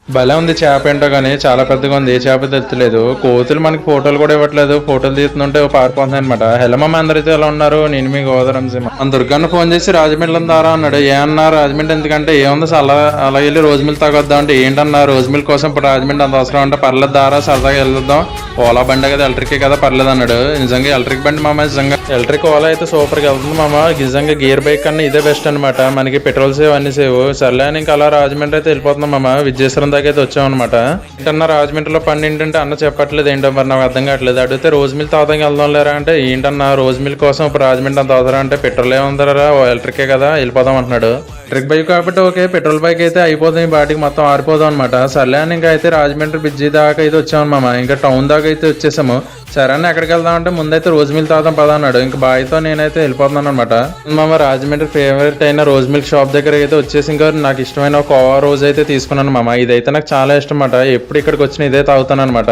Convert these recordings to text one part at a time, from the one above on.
భలే ఉంది చేప ఏంటో కానీ చాలా పెద్దగా ఉంది. ఏ చేప తెచ్చలేదు. కోతులు మనకి ఫోటోలు కూడా ఇవ్వట్లేదు. ఫోటోలు తీస్తుంటే పారిపోతుంది అనమాట. హలో మమ్మ, అందరైతే ఎలా ఉన్నారు? నేను మీ గోదావరం సీమ. మన దుర్గాన్ని ఫోన్ చేసి రాజమండ్రి దారా అన్నాడు. ఏమన్నా రాజమండ్రి ఎందుకంటే ఏముంది అలా వెళ్ళి రోజు మిల్క్ తాగొద్దాం అంటే ఏంటన్నా రోజు మిల్క్ కోసం ఇప్పుడు రాజమండ్రి అంత అవసరం అంటే పర్లేదు దారా సరదాగా వెళ్దాం. ఓలా బండి కదా, ఎలక్ట్రిక్ కదా, పర్లేదు అన్నాడు. నిజంగా ఎలక్ట్రిక్ బండి మామ, నిజంగా ఎలక్ట్రిక్ ఓలా అయితే సూపర్ గా వెళ్తుంది మామ. నిజంగా గేర్ బైక్ కన్నా ఇదే బెస్ట్ అనమాట. మనకి పెట్రోల్ సేవ్ అన్ని సేవ్. సర్లే అని ఇంకా అలా రాజమండ్రి అయితే వెళ్ళిపోతున్నాం మామ. విజయేశ్వరం దాకా అయితే వచ్చామన్నమాట. ఏంటన్నా రాజమండ్రిలో పని ఏంటంటే అన్న చెప్పట్లేదు ఏంటో మరి నాకు అర్థం కావట్లేదు. అడిగితే రోజు మిల్క్ తాగడానికి వెళ్దాం లేరా అంటే ఏంటన్నా రోజు మిల్క్ కోసం ఇప్పుడు రాజమండ్రి అంత అవసరం అంటే పెట్రోల్ ఏముందరా, ఎలక్ట్రికే కదా, వెళ్ళిపోదాం అంటున్నాడు. ఎలక్ట్రిక్ బైక్ కాబట్టి ఓకే, పెట్రోల్ బైక్ అయితే అయిపోతుంది, బాటికి మొత్తం ఆరిపోదాం అనమాట. సర్లే అని ఇంకా అయితే రాజమండ్రి బ్రిడ్జి దాకా అయితే వచ్చాము మామ. ఇంకా టౌన్ దాకా అయితే వచ్చేసాము. సరే అని ఎక్కడికి వెళ్దాం అంటే ముందైతే రోజు మిల్క్ తాగుదాం పదా అన్నాడు. ఇంకా బాయ్తో నేనైతే వెళ్ళిపోతున్నాను అనమాట. మామ రాజమండ్రి ఫేవరెట్ అయిన రోజ్ మిల్క్ షాప్ దగ్గర అయితే వచ్చేసి ఇంకా నాకు ఇష్టమైన ఒక కోవా రోజు అయితే తీసుకున్నాను మామ. ఇదైతే నాకు చాలా ఇష్టం అన్నమాట. ఎప్పుడు ఇక్కడికి వచ్చిన ఇదే తాగుతాను అనమాట.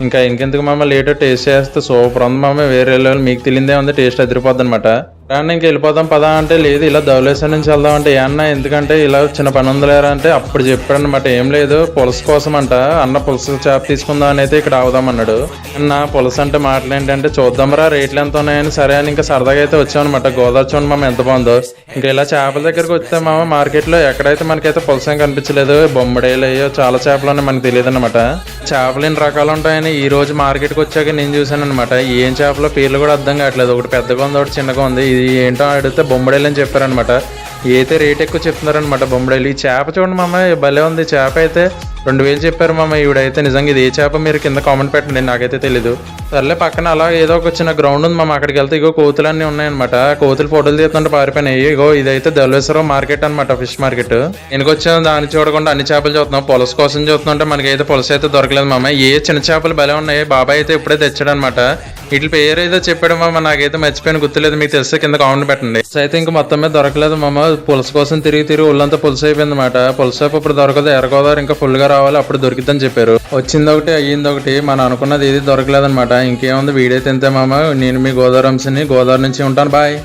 ఇంకా ఇంకెందుకు మామ లేట్, టేస్ట్ చేస్తే సూపర్ ఉంది మామ. వేరే లెవెల్, మీకు తెలియదే ఉంది, టేస్ట్ అదిరిపోద్ది అనమాట. కానీ ఇంక వెళ్ళిపోదాం పదా అంటే లేదు ఇలా ధవళేశ్వరం నుంచి వెళ్దాం అంటే అన్న ఎందుకంటే ఇలా చిన్న పని ఉందిలేరా అంటే అప్పుడు చెప్పాడు అనమాట. ఏం లేదు పులస కోసం అంట అన్న పులస చేప తీసుకుందాం అని అయితే ఇక్కడ ఆవుదాం అన్నాడు. అన్న పులస అంటే మాటలు ఏంటంటే చూద్దాంరా రేట్లు ఎంత ఉన్నాయని. సరే అని ఇంకా సరదాగా అయితే వచ్చామన్నమాట. గోదావరి చూడండి మామ ఎంత బాగుందో. ఇంకా ఇలా చేపల దగ్గరకు వస్తే మామ మార్కెట్ లో ఎక్కడైతే మనకైతే పులస ఏం కనిపించలేదు. బొమ్మడేలు అయ్యో చాలా చేపలు ఉన్నాయి, మనకు తెలియదు అనమాట. చేపలు ఎన్ని రకాలు ఉంటాయని ఈ రోజు మార్కెట్కి వచ్చాక నేను చూసాను అనమాట. ఏం చేపలో పేర్లు కూడా అర్థం కావట్లేదు. ఒకటి పెద్దగా ఉంది, ఒకటి చిన్నగా ఉంది. ఇది ఏంటో అడిగితే బొమ్మడేలు అని చెప్పారనమాట. అయితే రేట్ ఎక్కువ చెప్తున్నారనమాట బొమ్మడేలు. ఈ చేప చూడండి మామ భలే ఉంది. చేప అయితే 2000 చెప్పారు మామ. ఈవిడైతే నిజంగా ఇది ఏ చేప మీరు కింద కామెంట్ పెట్టండి, నాకైతే తెలీదు. సర్లే పక్కన అలా ఏదో ఒక చిన్న గ్రౌండ్ ఉంది మామ. అక్కడికి వెళ్తే ఇగో కోతులు అన్నీ ఉన్నాయన్నమాట. కోతులు ఫోటోలు తీస్తుంటే పారిపోయినాయి. ఇగో ఇదైతే ధవళేశ్వరం మార్కెట్ అనమాట, ఫిష్ మార్కెట్. వెనక వచ్చాను దాన్ని చూడకుండా అన్ని చేపలు చూస్తున్నాం. పులస కోసం చూస్తుంటే మనకైతే పులస అయితే దొరకలేదు మామ. ఏ చిన్న చేపలు భలే ఉన్నాయి. బాబాయ్ అయితే ఇప్పుడే తెచ్చాడు అనమాట. వీటి పేరు ఏదో చెప్పాడు మామ, నాకైతే మర్చిపోయిన గుర్తులేదు. మీకు తెలిస్తే కింద కామెంట్ పెట్టండి. అయితే ఇంకా మొత్తం మీద దొరకలేదు మామ. పులస కోసం తిరిగి ఒళ్ళంతా పులుసు అయిపోయింది అనమాట. పులస ఇప్పుడు దొరకదు, ఎర్రగోదావరి ఇంకా ఫుల్ గా రావాలి, అప్పుడు దొరికిద్దని చెప్పారు. వచ్చింది ఒకటి అయ్యింది ఒకటి, మనం అనుకున్నది ఏది దొరకలేదనమాట. ఇంకేముంది వీడియో తింటే మామ. నేను మీ గోదావరి నుంచి ఉంటాను, బాయ్.